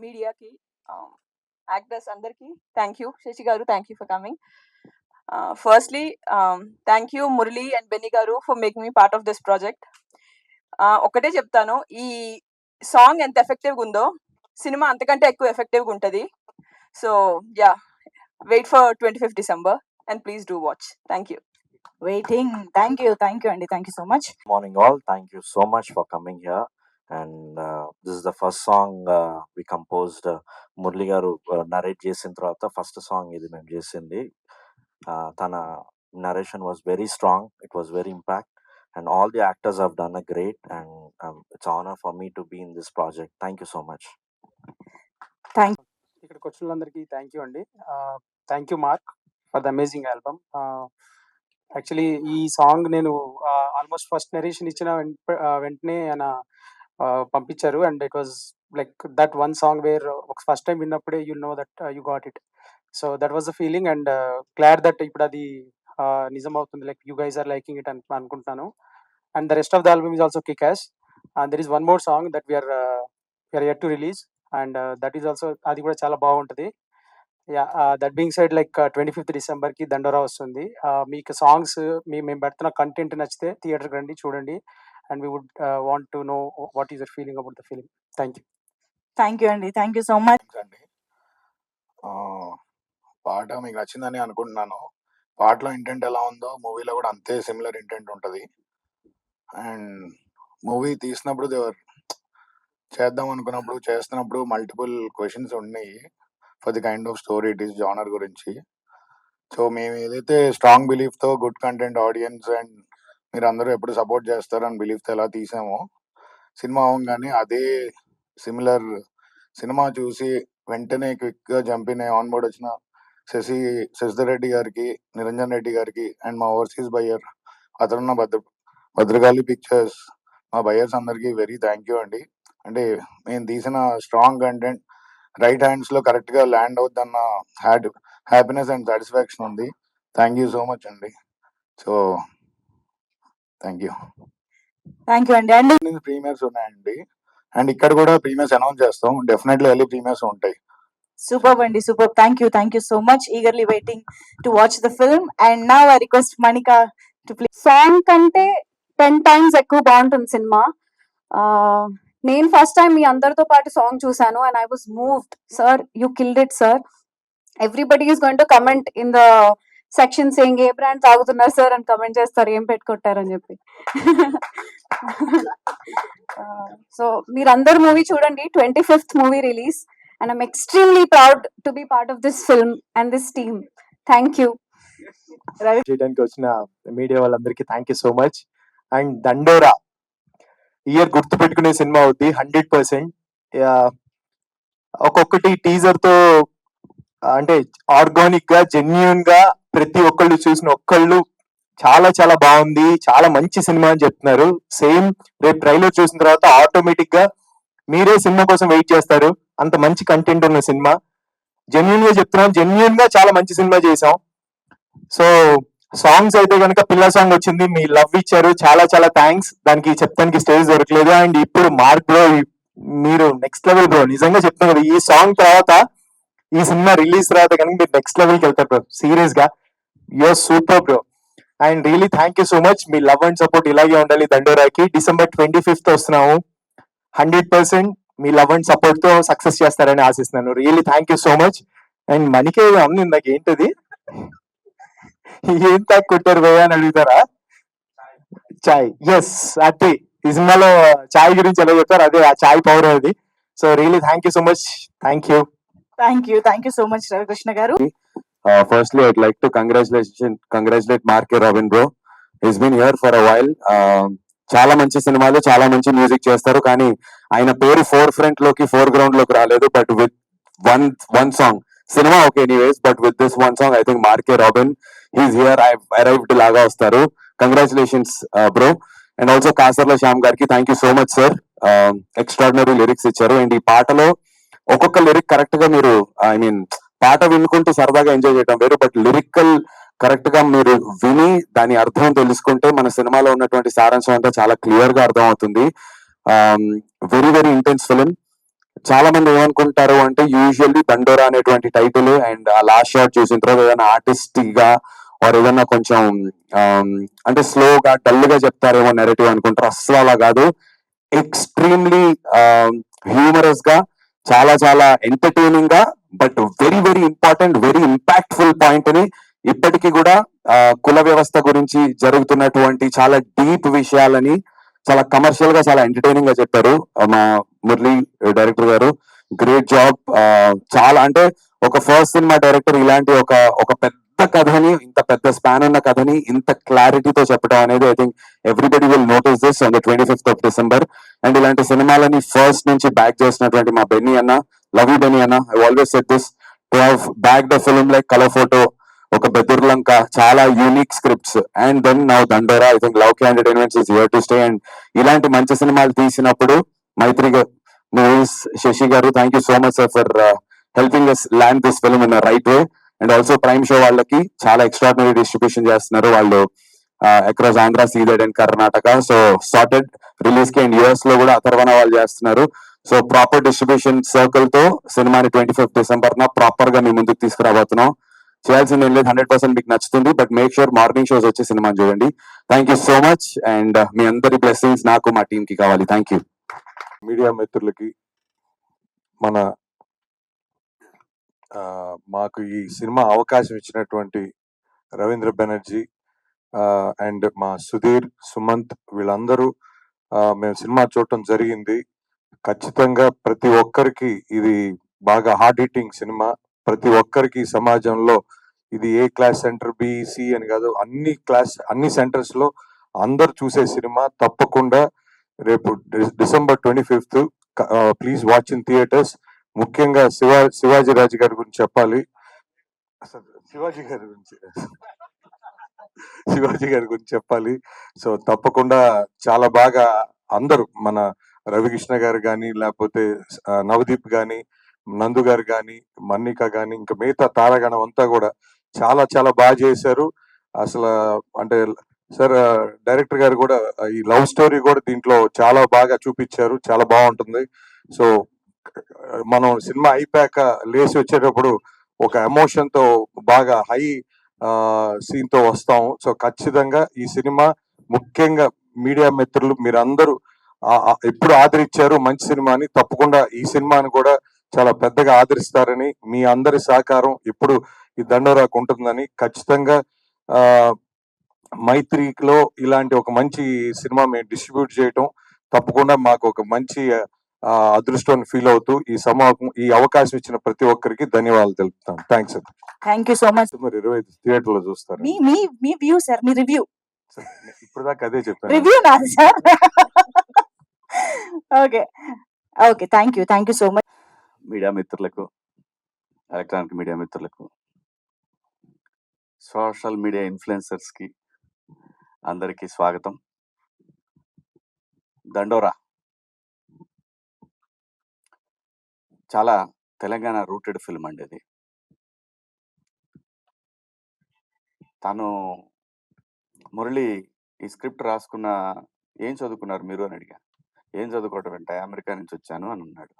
మీడియాకి, యాక్టర్స్ అందరికీ thank you. Shashi గారు, thank you for coming. Firstly thank you Murali and Benny garu for making me part of this project. ఒకటే చెప్తాను, ఈ song ఎంత ఎఫెక్టివ్గా ఉందో సినిమా అంతకంటే ఎక్కువ ఎఫెక్టివ్గా ఉంటుంది. So yeah, wait for 25th December and please do watch. Thank you. Waiting. Thank you Andy, thank you so much. Morning all, thank you so much for coming here. And this is the first song we composed. Murli garu narrate చేసిన తర్వాత first song ఇది మేము చేసింది. తన narration was very strong, it was very impact, and all the actors have done a great, and it's an honor for me to be in this project. Thank you so much. Thank you. ఇక్కడికి వచ్చిన వాళ్ళందరికీ thank you అండి. Thank you Mark for the amazing album. Actually ఈ song నేను almost first narration ఇచ్చిన వెంటనే ఆయన పంపించారు. And it was like that one song where first time విన్నప్పుడే you know that you got it. So that was the feeling. And glad that ఇప్పుడు అది నిజం అవుతుంది. Like you guys are liking it అనుకుంటున్నాను. And the rest of the album is also kick as. And there is one more song that we are yet to release. And that is also, అది కూడా చాలా బాగుంటుంది. Yeah, that being side, like 25th December కి దండోరా వస్తుంది. మీకు songs మేము పెడుతున్న కంటెంట్ నచ్చితే థియేటర్కి రండి, చూడండి. And we would want to know what is your feeling about the film. Thank you. Thank you అండి, థ్యాంక్ యూ సో మచ్ అండి. పాట మీకు నచ్చిందని అనుకుంటున్నాను. పాటలో ఇంటెంట్ ఎలా ఉందో మూవీలో కూడా అంతే సిమిలర్ ఇంటెంట్ ఉంటుంది. అండ్ మూవీ తీసినప్పుడు చేద్దాం అనుకున్నప్పుడు, చేస్తున్నప్పుడు మల్టిపుల్ క్వశ్చన్స్ ఉన్నాయి for the kind of story it is, genre గురించి. సో మేము ఏదైతే స్ట్రాంగ్ బిలీఫ్తో గుడ్ కంటెంట్, ఆడియన్స్ అండ్ మీరు అందరూ ఎప్పుడు సపోర్ట్ చేస్తారని బిలీఫ్తో ఎలా తీసామో, సినిమా అవ్వగానే అదే సిమిలర్ సినిమా చూసి వెంటనే క్విక్గా జంపిన ఆన్ బోర్డ్ వచ్చిన శశిధర్ రెడ్డి గారికి, నిరంజన్ రెడ్డి గారికి అండ్ మా ఓవర్సీస్ బయ్యర్ అతనున్న భద్రకాళి పిక్చర్స్, మా బయ్యర్స్ అందరికీ వెరీ థ్యాంక్ యూ అండి. అంటే మేము తీసిన స్ట్రాంగ్ కంటెంట్ రైట్ హ్యాండ్స్లో కరెక్ట్గా ల్యాండ్ అవుద్దన్న హ్యాపీనెస్ అండ్ సాటిస్ఫాక్షన్ ఉంది. థ్యాంక్ యూ సో మచ్ అండి. So thank you. Thank you అండి. అండ్ ప్రీమియర్స్ ఉన్నాయండి, అండ్ ఇక్కడ కూడా ప్రీమియర్స్ అనౌన్స్ చేస్తాం. డెఫినెట్లీ ఎర్లీ ప్రీమియర్స్ ఉంటాయి. సూపర్ అండి, super. Thank you so much. Eagerly waiting to watch the film. And now I request Manika to play. Song కంటే 10 times ఎక్కువ బాగుంటుంది సినిమా. నేను ఫస్ట్ టైం మీ అందరితో పాటు సాంగ్ చూసాను and I was moved. Sir, you killed it sir. Everybody is going to comment in the section saying A brand తాగుతున్నారు sir అని comment చేస్తారు, ఏం పెట్టుకుంటారని చెప్పి. సో మీరందరూ మూవీ చూడండి. 25th movie release and I'm extremely proud to be part of this film and this team. Thank you. చేయడానికి వచ్చిన media వాళ్ళందరికీ thank you so much. And దండోరా ఇయర్ గుర్తు పెట్టుకునే సినిమా అవుద్ది 100%. ఒక్కొక్కటి టీజర్ తో అంటే ఆర్గానిక్ గా, జెన్యూన్ గా ప్రతి ఒక్కళ్ళు చూసిన ఒక్కళ్ళు చాలా చాలా బాగుంది, చాలా మంచి సినిమా అని చెప్తున్నారు. సేమ్ రేపు ట్రైలర్ చూసిన తర్వాత ఆటోమేటిక్ గా మీరే సినిమా కోసం వెయిట్ చేస్తారు. అంత మంచి కంటెంట్ ఉన్న సినిమా. జెన్యూన్ గా చెప్తున్నాం, జెన్యూన్ గా చాలా మంచి సినిమా చేసాం. సో సాంగ్స్ అయితే కనుక పిల్ల సాంగ్ వచ్చింది, మీ లవ్ ఇచ్చారు, చాలా చాలా థ్యాంక్స్. దానికి చెప్తానికి స్టేజ్ దొరకలేదు. అండ్ ఇప్పుడు మార్క్ బ్రో, మీరు నెక్స్ట్ లెవెల్ బ్రో. నిజంగా చెప్తాను కదా, ఈ సాంగ్ తర్వాత ఈ సినిమా రిలీజ్ తర్వాత కనుక మీరు నెక్స్ట్ లెవెల్కి వెళ్తారు బ్రో. సీరియస్ గా you are super bro. And really thank you so much. మీ లవ్ అండ్ సపోర్ట్ ఇలాగే ఉండాలి. దండోరాకి December 25th వస్తున్నాము. 100% మీ లవ్ అండ్ సపోర్ట్ తో సక్సెస్ చేస్తారని ఆశిస్తున్నాను. Really thank you so much. And మనకే అమ్మ ఇందాక ఏంటది, ఏం తాక్కుంటారు భయ్యా అని అడుగుతారా? చాయ్. ఎస్, అది ఈ సినిమాలో చాయ్ గురించి ఎలా చెప్తారు, అదే ఆ చాయ్ పవర్ అది. So really thank you so much. Thank you so much Ravikrishna గారు. Firstly, I'd like to congratulate Mark Robin bro. He's been here for a while. చాలా మంచి సినిమాలు, చాలా మంచి మ్యూజిక్ చేస్తారు, కానీ ఆయన పేరు ఫోర్ గ్రౌండ్ లోకి రాలేదు. బట్ విత్ వన్ సాంగ్, సినిమా okay anyways, but with this one song I think మార్కే Robin he's here, I arrived లాగా వస్తారు. Congratulations bro. And also Kasarla Shyam గారికి thank you so much sir. Extraordinary lyrics ఇచ్చారు. అండ్ ఈ పాటలో ఒక్కొక్క లిరిక్ కరెక్ట్ గా మీరు ఐ మీన్ పాట వినుకుంటూ సరదాగా ఎంజాయ్ చేయడం వేరు, బట్ లిరికల్ కరెక్ట్ గా మీరు విని దాని అర్థం తెలుసుకుంటే మన సినిమాలో ఉన్నటువంటి సారాంశం అంతా చాలా క్లియర్ గా అర్థం అవుతుంది. Very very intense film. చాలా మంది ఏమనుకుంటారు అంటే యూజువల్లీ దండోరా అనేటువంటి టైటిల్ అండ్ ఆ లాస్ట్ షాట్ చూసిన తర్వాత ఏదైనా ఆర్టిస్టిక్ గా ఆర్ ఏదైనా కొంచెం అంటే స్లోగా డల్ గా చెప్తారేమో నెరేటివ్ అనుకుంటారు. అస్సలు అలా కాదు. ఎక్స్ట్రీమ్లీ హ్యూమరస్ గా, చాలా చాలా ఎంటర్టైనింగ్ గా, but very very important, very impactful point ని ఇప్పటికీ కూడా కుల వ్యవస్థ గురించి జరుగుతున్నటువంటి చాలా డీప్ విషయాలని చాలా కమర్షియల్ గా చాలా ఎంటర్టైనింగ్ గా చెప్పారు మా మురళి డైరెక్టర్ గారు. Great job. చాలా అంటే ఒక ఫస్ట్ సినిమా డైరెక్టర్ ఇలాంటి ఒక ఒక పెద్ద కథని, ఇంత పెద్ద స్పాన్ ఉన్న కథని ఇంత క్లారిటీతో చెప్పడం అనేది I think everybody will notice this on the 25th of December. And ఇలాంటి సినిమాలని ఫస్ట్ నుంచి బ్యాక్ చేసినటువంటి మా బెన్నీ అన్న, లవ్ యూ బెన్నీ అన్న. I always said this, to have back the film like colour photo, ఒక బెదుర్లంక, చాలా unique scripts, and then now Dandora. I think love K entertainments is here to stay. And ఇలాంటి మంచి సినిమాలు తీసినప్పుడు Mythri movies, Sasi గారు, thank you so much sir for helping us land this film in right way. And also prime show వాళ్ళకి చాలా extraordinary distribution చేస్తున్నారు వాళ్ళు across Andhra, Ceded and Karnataka. So started release కి అండ్ యూఎస్ లో కూడా అథర్వణ వాళ్ళు చేస్తున్నారు. సో ప్రాపర్ డిస్ట్రిబ్యూషన్ సర్కిల్ తో సినిమాని 25th December ప్రాపర్ గా మీ ముందుకు తీసుకురాబోతున్నాం. చేయాల్సింది ఏం లేదు, 100% మీకు నచ్చుతుంది. But make sure morning shows వచ్చి సినిమా చూడండి. Thank you so much. And మీ అందరి బ్లెస్సింగ్స్ నాకు, మా టీం కి కావాలి. Thank you. మీడియా మిత్రులకి, మన మాకు ఈ సినిమా అవకాశం ఇచ్చినటువంటి రవీంద్ర బెనర్జీ అండ్ మా సుధీర్, సుమంత్, వీళ్ళందరూ మేము సినిమా చూడటం జరిగింది. ఖచ్చితంగా ప్రతి ఒక్కరికి ఇది బాగా హార్డ్ హిట్టింగ్ సినిమా. ప్రతి ఒక్కరికి సమాజంలో ఇది ఏ క్లాస్ సెంటర్, బిసి అని కాదు, అన్ని సెంటర్స్ లో అందరు చూసే సినిమా. తప్పకుండా రేపు December 25th please watch in theatres. ముఖ్యంగా శివాజీ రాజు గారి గురించి చెప్పాలి. అసలు శివాజీ గారి గురించి చెప్పాలి. సో తప్పకుండా చాలా బాగా అందరూ, మన రవికృష్ణ గారు కానీ, లేకపోతే నవదీప్ కానీ, నందు గారు కానీ, మన్నిక కానీ, ఇంకా మిగతా తారాగణం అంతా కూడా చాలా చాలా బాగా చేశారు. అసలు అంటే సార్ డైరెక్టర్ గారు కూడా ఈ లవ్ స్టోరీ కూడా దీంట్లో చాలా బాగా చూపించారు. చాలా బాగుంటుంది. సో మనం సినిమా అయిపోయాక లేచి వచ్చేటప్పుడు ఒక ఎమోషన్ తో బాగా హై సీన్ తో వస్తాం. సో ఖచ్చితంగా ఈ సినిమా, ముఖ్యంగా మీడియా మిత్రులు మీరందరూ ఎప్పుడు ఆదరించారు మంచి సినిమాని, తప్పకుండా ఈ సినిమాని కూడా చాలా పెద్దగా ఆదరిస్తారని, మీ అందరి సహకారం ఇప్పుడు ఈ దండోరాకు ఉంటుందని, ఖచ్చితంగా మైత్రిలో ఇలాంటి ఒక మంచి సినిమా మేము డిస్ట్రిబ్యూట్ చేయటం తప్పకుండా మాకు ఒక మంచి అదృష్టాన్ని ఫీల్ అవుతూ ఈ అవకాశం ఇచ్చిన ప్రతి ఒక్కరికి ధన్యవాదాలు తెలుపుతాను. Thanks. Thank you so much. మరి 25 థియేటర్ లో చూస్తారు. మీ వ్యూ సార్, మీ రివ్యూ. ఇప్పుడు దాకా అదే చెప్పాను. రివ్యూ నాది sir. Okay okay, thank you so much. Media మిత్రులకు, ఎలక్ట్రానిక్ మీడియా మిత్రులకు, సోషల్ మీడియా ఇన్ఫ్లుయెన్సర్స్ కి అందరికీ స్వాగతం. దండోరా చాలా తెలంగాణ రూటెడ్ ఫిల్మ్ అండి. ఇది తను మురళి ఈ స్క్రిప్ట్ రాసుకున్న, ఏం చదువుకున్నారు మీరు అని అడిగా. ఏం చదువుకోవటం అంటే అమెరికా నుంచి వచ్చాను అని అన్నాడు.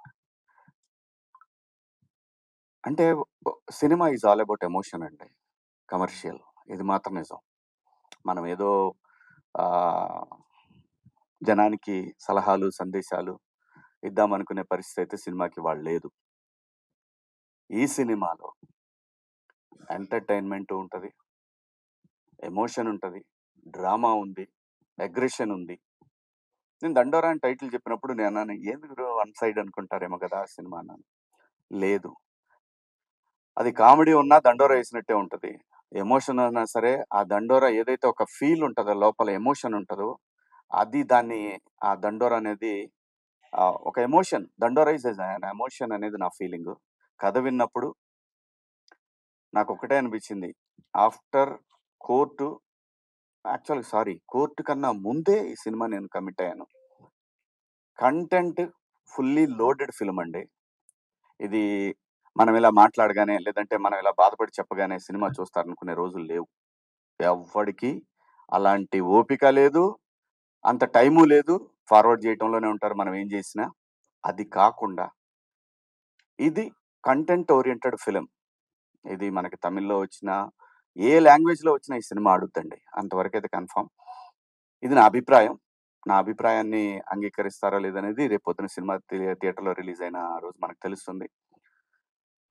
అంటే cinema is all about emotion అండి, కమర్షియల్. ఇది మాత్రం నిజం. మనం ఏదో జనానికి సలహాలు సందేశాలు ఇద్దామనుకునే పరిస్థితి అయితే సినిమాకి వాళ్ళు లేదు. ఈ సినిమాలో ఎంటర్టైన్మెంట్ ఉంటుంది, ఎమోషన్ ఉంటుంది, డ్రామా ఉంది, అగ్రెషన్ ఉంది. నేను దండోరా అని టైటిల్ చెప్పినప్పుడు నేను అన్నాను, ఎందుకు వన్ సైడ్ అనుకుంటారేమో కదా ఆ సినిమా అన్నాను. లేదు, అది కామెడీ ఉన్నా దండోరా వేసినట్టే ఉంటుంది. ఎమోషన్ అయినా సరే ఆ దండోరా ఏదైతే ఒక ఫీల్ ఉంటుందో, లోపల ఎమోషన్ ఉంటుందో, అది దాన్ని ఆ దండోరా అనేది ఒక ఎమోషన్. దండోరా ఇస్ ఎమోషన్ అనేది నా ఫీలింగ్. కథ విన్నప్పుడు నాకు ఒకటే అనిపించింది, ఆఫ్టర్ కోర్టు యాక్చువల్‌గా సారీ కోర్ట్ కన్నా ముందే ఈ సినిమా నేను కమిట్ అయ్యాను. కంటెంట్ ఫుల్లీ లోడెడ్ ఫిల్మ్ అండి. ఇది మనం ఇలా మాట్లాడగానే, లేదంటే మనం ఇలా బాధపడి చెప్పగానే సినిమా చూస్తారనుకునే రోజులు లేవు. ఎవ్వడికి అలాంటి ఓపిక లేదు, అంత టైము లేదు. ఫార్వర్డ్ చేయటంలోనే ఉంటారు మనం ఏం చేసినా. అది కాకుండా ఇది కంటెంట్ ఓరియెంటెడ్ ఫిల్మ్. ఇది మనకి తమిళ్‌లో వచ్చినా, ఏ లాంగ్వేజ్‌లో వచ్చినా ఈ సినిమా ఆడుద్దండి. అంతవరకైతే కన్ఫర్మ్. ఇది నా అభిప్రాయం. నా అభిప్రాయాన్ని అంగీకరిస్తారో లేదనేది రేపు పొద్దున సినిమా థియేటర్‌లో రిలీజ్ అయిన రోజు మనకు తెలుస్తుంది.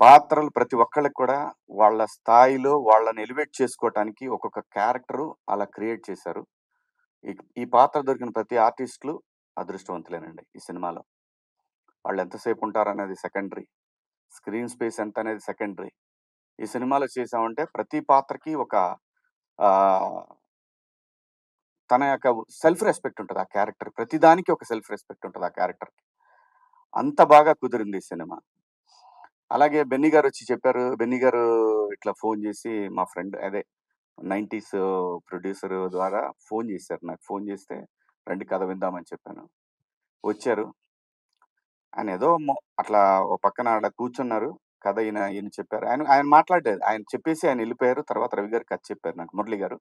పాత్రలు ప్రతి ఒక్కళ్ళకి కూడా వాళ్ళ స్థాయిలో వాళ్ళని ఎలివేట్ చేసుకోవటానికి ఒక్కొక్క క్యారెక్టరు అలా క్రియేట్ చేశారు. ఈ ఈ పాత్ర దొరికిన ప్రతి ఆర్టిస్టులు అదృష్టవంతులేనండి ఈ సినిమాలో. వాళ్ళు ఎంతసేపు ఉంటారనేది సెకండరీ. స్క్రీన్ స్పేస్ ఎంత అనేది సెకండరీ. ఈ సినిమాలో చేసామంటే ప్రతి పాత్రకి ఒక ఆహ్, తన యొక్క సెల్ఫ్ రెస్పెక్ట్ ఉంటది ఆ క్యారెక్టర్. ప్రతి దానికి ఒక సెల్ఫ్ రెస్పెక్ట్ ఉంటది ఆ క్యారెక్టర్‌కి. అంత బాగా కుదిరింది ఈ సినిమా. అలాగే బెన్నీ గారొచ్చి చెప్పారు. బెన్నీ గారు ఇట్లా ఫోను జేసి మా ఫ్రెండ్ అదే 90స్ ప్రొడ్యూసర్ ద్వారా ఫోను జేశారు. నాకు ఫోను జేస్తే రండి కథ విందామని చెప్పాను. వచ్చారు. ఆయన ఏదో అట్లా ఓ పక్కన ఆడ కూర్చున్నారు. కథ ఈయన చెప్పారు. ఆయన ఆయన మాట్లాడలేదు. ఆయన చెప్పేసి ఆయన ఎళ్ళిపోయారు. తర్వాత రవి గారు కథ చెప్పారు నాకు మురళి గారు.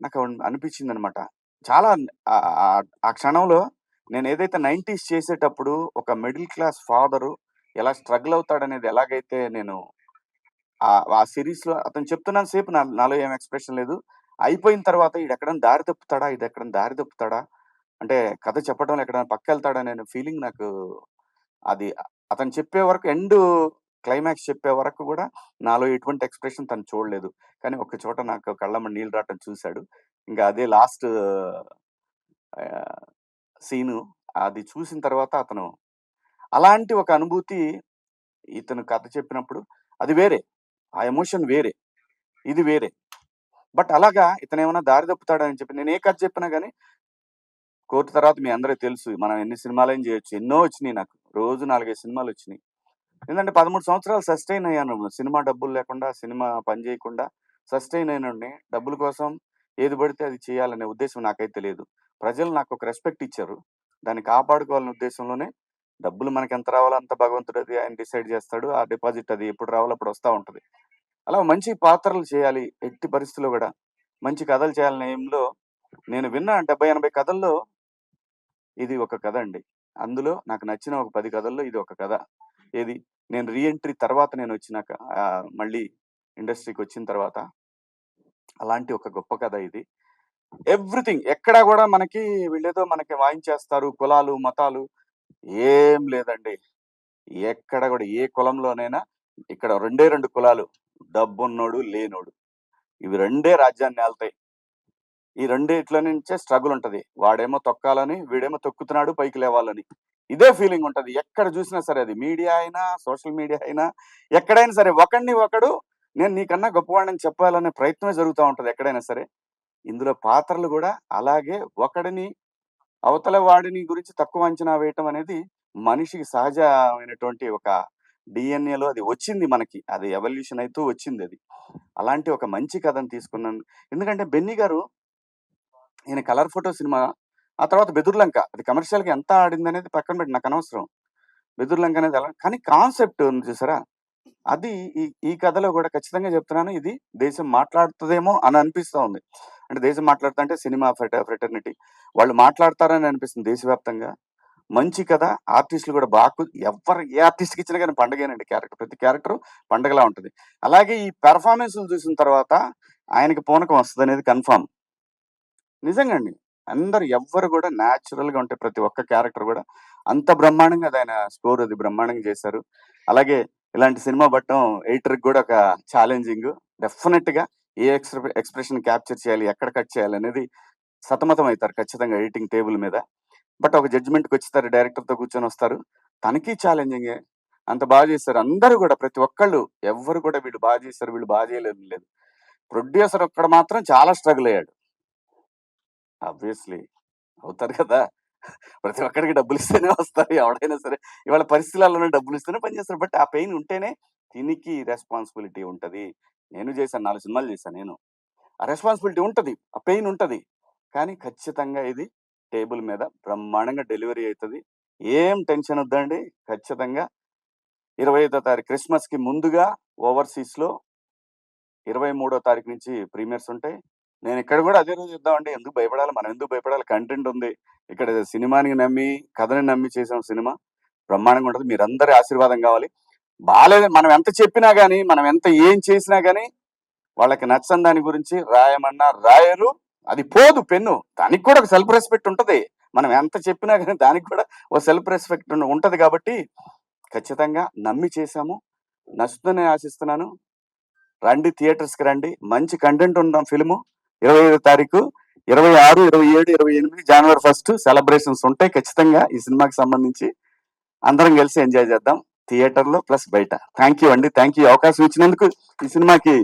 నాకు అనిపించిందనమాట. చాలా ఆ క్షణంలో నేనేదైతే 90స్ చేసేటప్పుడు ఒక మిడిల్ క్లాస్ ఫాదరు ఎలా స్ట్రగుల్ అవుతాడనేది ఎలాగైతే నేను ఆ సీరీస్‌లో అతను చెప్తున్నంత సేపు నాలో ఏం ఎక్స్‌ప్రెషన్ లేదు. అయిపోయిన తర్వాత ఈడెక్కడైనా దారి తప్పుతాడా? ఇదెక్కడైనా దారి తప్పుతాడా? అంటే కథ చెప్పడంలో ఎక్కడైనా పక్కకెళ్తాడా అనే ఫీలింగ్ నాకు అది అతను చెప్పే వరకు క్లైమాక్స్ చెప్పే వరకు గూడా నాలో ఎటువంటి ఎక్స్‌ప్రెషన్ తను చూడలేదు. కానీ ఒక్క చోట నాకు కళ్ళమ్మట నీళ్ళు రావటం చూసాడు. ఇంకా అదే లాస్ట్ ఆహ్, సీను అది చూసిన తర్వాత అతను అలాంటి ఒక అనుభూతి ఇతను కథ చెప్పినప్పుడు అది వేరే. ఆ ఎమోషన్ వేరే. ఇది వేరే. బట్ అలాగా ఇతనేమన్నా దారి తప్పుతాడని చెప్పి నేను ఏ కథ చెప్పినా గాని కోర్ట్ తర్వాత మీ అందరికి తెలుసు. మనం ఎన్ని సినిమాలైనా చేయొచ్చు. ఎన్నో వచ్చినియి నాకు. రోజు 4, 5 సినిమాలొచ్చినియి. ఎందుకంటే 13 సంవత్సరాలు సస్టైన్ అయ్యాను. సినిమా డబ్బులు లేకుండా, సినిమా పని చేయకుండా సస్టైన్ అయినోడిని. డబ్బుల కోసం ఏది పడితే అది చేయాలనే ఉద్దేశ్యం నాకైతే లేదు. ప్రజలు నాకొక రెస్పెక్ట్ ఇచ్చారు. దాన్ని కాపాడుకోవాలనే ఉద్దేశంలోనే డబ్బులు మనకెంత రావాలో అంత భగవంతుడది ఆయన డిసైడ్ చేస్తాడు. ఆ డిపాజిట్ అది ఎప్పుడు రావాలో అప్పుడు వస్తా ఉంటది. అలా మంచి పాత్రలు చేయాలి. ఎట్టి పరిస్థితిలో గూడా. మంచి కథలు చేయాలనే ఎయిమ్‌లో నేను విన్న 70, 80 కథల్లో ఇది ఒక కథ అండి. అందులో నాకు నచ్చిన ఒక 10 కథల్లో ఇది ఒక కథ. ఏది నేను రీ ఎంట్రీ తర్వాత నేనొచ్చినాక మళ్ళీ ఇండస్ట్రీకొచ్చిన తర్వాత అలాంటి ఒక గొప్ప కథ ఇది. ఎవ్రీథింగ్ ఎక్కడా గూడా మనకి వీళ్ళేదో మనకి వాయించేస్తారు. కులాలు, మతాలు ఏం లేదండి. ఎక్కడ గూడా ఏ కులంలోనైనా ఇక్కడ 2 కులాలు. డబ్బున్నోడు, లేనోడు. ఇవి రెండే రాజ్యాన్ని ఏలతాయి. ఈ రెండిట్లో నుంచే స్ట్రగుల్ ఉంటది. వాడేమో తొక్కాలని, వీడేమో తొక్కుతున్నాడు పైకి లేవాలని. ఇదే ఫీలింగ్ ఉంటది. ఎక్కడ చూసినా సరే అది మీడియా అయినా, సోషల్ మీడియా అయినా, ఎక్కడైనా సరే ఒకడిని ఒకడు నేను నీకన్నా గొప్పవాడినని చెప్పాలనే ప్రయత్నమే జరుగుతా ఉంటది ఎక్కడైనా సరే. ఇందులో పాత్రలు గూడా అలాగే ఒకడిని అవతల వాడిని గురించి తక్కువ అంచనా వేయటం అనేది మనిషికి సహజమైనటువంటి ఒక డీఎన్ఏలో అది వచ్చింది మనకి. అది ఎవల్యూషన్ అయితూ వచ్చిందది. అలాంటి ఒక మంచి కథను తీసుకున్నాను. ఎందుకంటే బెన్నీ గారు ఈయన 'కలర్ ఫోటో' సినిమా, ఆ తర్వాత 'బెదుర్లంక' అది కమర్షియల్‌గా ఎంత ఆడిందనేది పక్కన పెట్టి నాకనవసరం. 'బెదుర్లంక' అనేది ఎలా కానీ కాన్సెప్ట్ ఉంది చూసారా? అది ఈ కథలో గూడా ఖచ్చితంగా చెప్తున్నాను. ఇది దేశం మాట్లాడుతదేమో అని అనిపిస్తా ఉంది. అంటే దేశం మాట్లాడుతంటే సినిమా ఫ్రెటర్నిటీ వాళ్ళు మాట్లాడతారని అనిపిస్తుంది దేశవ్యాప్తంగా. మంచి కథ. ఆర్టిస్టులు గూడా ఏ ఆర్టిస్ట్‌కి ఇచ్చినా గాని పండగేనండి క్యారెక్టర్. ప్రతి క్యారెక్టరు పండగలా ఉంటది. అలాగే ఈ పెర్ఫార్మన్స్‌లు చూసిన తర్వాత ఆయనకి పూనకం వస్తదనేది కన్ఫర్మ్. నిజంగా అండి. అందరూ ఎవ్వరు గూడా న్యాచురల్‌గా ఉంటాయి. ప్రతి ఒక్క క్యారెక్టర్ గూడా అంత బ్రహ్మాండంగా అదాయన స్కోర్ అది బ్రహ్మాండంగా చేశారు. అలాగే ఇలాంటి సినిమా పట్టడం ఎడిటర్‌కి గూడా ఒక ఛాలెంజింగు. డెఫినెట్‌గా ఏ ఎక్స్‌ప్రెషన్ క్యాప్చర్ చేయాలి, ఎక్కడ కట్ చేయాలనేది సతమతం అయితారు ఖచ్చితంగా ఎడిటింగ్ టేబుల్ మీద. బట్ ఒక జడ్జ్‌మెంట్‌కొచ్చేసారు డైరెక్టర్‌తో కూర్చొనొస్తారు. తనకి ఛాలెంజింగే. అంత బాగా చేశారు. అందరూ గూడా ప్రతి ఒక్కళ్ళు ఎవ్వరు కూడా వీళ్ళు బాగా చేశారు, వీళ్ళు బాగా చేయలేదు లేదు. ప్రొడ్యూసర్ ఒక్కడు మాత్రం చాలా స్ట్రగుల్ అయ్యాడు. ఆబ్వియస్‌లీ. అవుతారు కదా! ప్రతి ఒక్కడికి డబ్బులిస్తేనే వస్తారు ఎవడైనా సరే. ఇవాళ పరిస్థితులు అలానే డబ్బులిస్తేనే పని చేస్తారు. బట్ ఆ పెయిన్ ఉంటేనే దీనికి రెస్పాన్సిబిలిటీ ఉంటది. నేను చేశాను 4 సినిమాలు చేశాను నేను. ఆ రెస్పాన్సిబిలిటీ ఉంటుంది, ఆ పెయిన్ ఉంటుంది. కానీ ఖచ్చితంగా ఇది టేబుల్ మీద బ్రహ్మాండంగా డెలివరీ అవుతుంది. ఏం టెన్షన్ వద్దండి. ఖచ్చితంగా 25వ తారీఖు క్రిస్మస్కి ముందుగా ఓవర్సీస్లో 23వ తారీఖు నుంచి ప్రీమియర్స్ ఉంటాయి. నేను ఇక్కడ కూడా అదే రోజు ఇద్దామండి. ఎందుకు భయపడాలి, మనం ఎందుకు భయపడాలి? కంటెంట్ ఉంది ఇక్కడ. సినిమాని నమ్మి, కథని నమ్మి చేసిన సినిమా బ్రహ్మాండంగా ఉంటుంది. మీరందరి ఆశీర్వాదం కావాలి. బాగాలేదు మనం ఎంత చెప్పినా కానీ, మనం ఎంత ఏం చేసినా కానీ వాళ్ళకి నచ్చని దాని గురించి రాయమన్నా రాయరు. అది పోదు పెన్ను. దానికి కూడా ఒక సెల్ఫ్ రెస్పెక్ట్ ఉంటుంది. మనం ఎంత చెప్పినా కానీ దానికి కూడా ఒక సెల్ఫ్ రెస్పెక్ట్ ఉంటుంది. కాబట్టి ఖచ్చితంగా నమ్మి చేశాము. నచ్చుతుందని ఆశిస్తున్నాను. రండి, థియేటర్స్కి రండి. మంచి కంటెంట్ ఉన్న ఫిల్ము 25వ తారీఖు, 26, 27, 28 జనవరి 1 సెలబ్రేషన్స్ ఉంటాయి ఖచ్చితంగా. ఈ సినిమాకి సంబంధించి అందరం కలిసి ఎంజాయ్ చేద్దాం థియేటర్లో ప్లస్ బయట. థ్యాంక్ యూ అండి. థ్యాంక్ యూ అవకాశం ఇచ్చినందుకు. ఈ సినిమాకి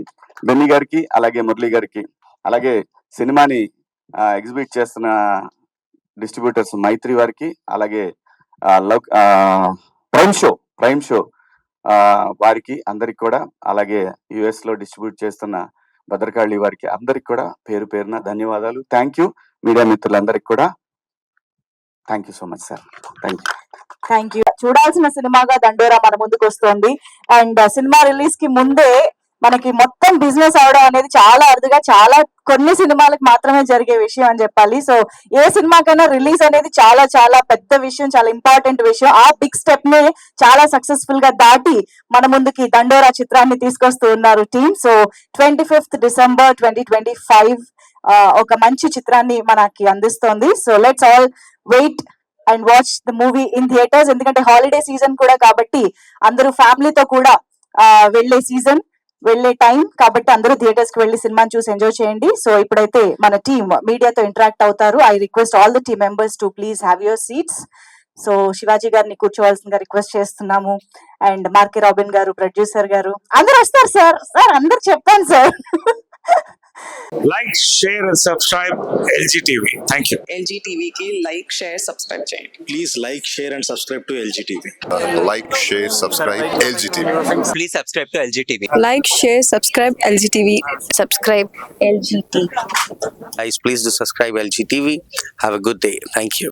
బెన్నీ గారికి, అలాగే మురళి గారికి, అలాగే సినిమాని ఎగ్జిబిట్ చేస్తున్న డిస్ట్రిబ్యూటర్స్ మైత్రి వారికి, అలాగే ప్రైమ్ షో వారికి అందరికి కూడా, అలాగే US లో డిస్ట్రిబ్యూట్ చేస్తున్న భద్రకాళి వారికి అందరికి కూడా పేరు పేరున ధన్యవాదాలు. Thank you. మీడియా మిత్రులందరికి కూడా thank you so much sir. Thank you. చూడాల్సిన సినిమాగా దండోరా మన ముందుకు వస్తుంది. అండ్ సినిమా రిలీజ్ కి ముందే మనకి మొత్తం బిజినెస్ అవడం అనేది చాలా అరుదుగా, చాలా కొన్ని సినిమాలకు మాత్రమే జరిగే విషయం అని చెప్పాలి. సో ఏ సినిమాకైనా రిలీజ్ అనేది చాలా చాలా పెద్ద విషయం, చాలా ఇంపార్టెంట్ విషయం. ఆ బిగ్ స్టెప్ ని చాలా సక్సెస్ఫుల్ గా దాటి మన ముందుకి దండోరా చిత్రాన్ని తీసుకొస్తూ ఉన్నారు టీమ్. సో 25th December 2025 ఒక మంచి చిత్రాన్ని మనకి అందిస్తోంది. So let's all wait and watch the movie in theatres. ఎందుకంటే హాలిడే సీజన్ కూడా కాబట్టి అందరూ ఫ్యామిలీతో కూడా వెళ్ళే టైం కాబట్టి అందరూ థియేటర్స్ కి వెళ్ళి సినిమాని చూసి ఎంజాయ్ చేయండి. సో ఇప్పుడైతే మన టీమ్ మీడియాతో ఇంటరాక్ట్ అవుతారు. I request all the team members to please have your seats. So Shivaji గారిని కూర్చోవలసిందిగా రిక్వెస్ట్ చేస్తున్నాము. అండ్ మార్కే రాబిన్ గారు, ప్రొడ్యూసర్ గారు అందరూ వస్తారు సార్. అందరు చెప్పాను sir. Like, share and subscribe LGTV. Thank you. LGTV ki like, share, subscribe cheyandi. Please like, share and subscribe to LGTV. Like, share, subscribe LGTV. Please subscribe to LGTV. Like, share, subscribe LGTV. Subscribe LGTV. Guys, please do subscribe LGTV. Have a good day. Thank you.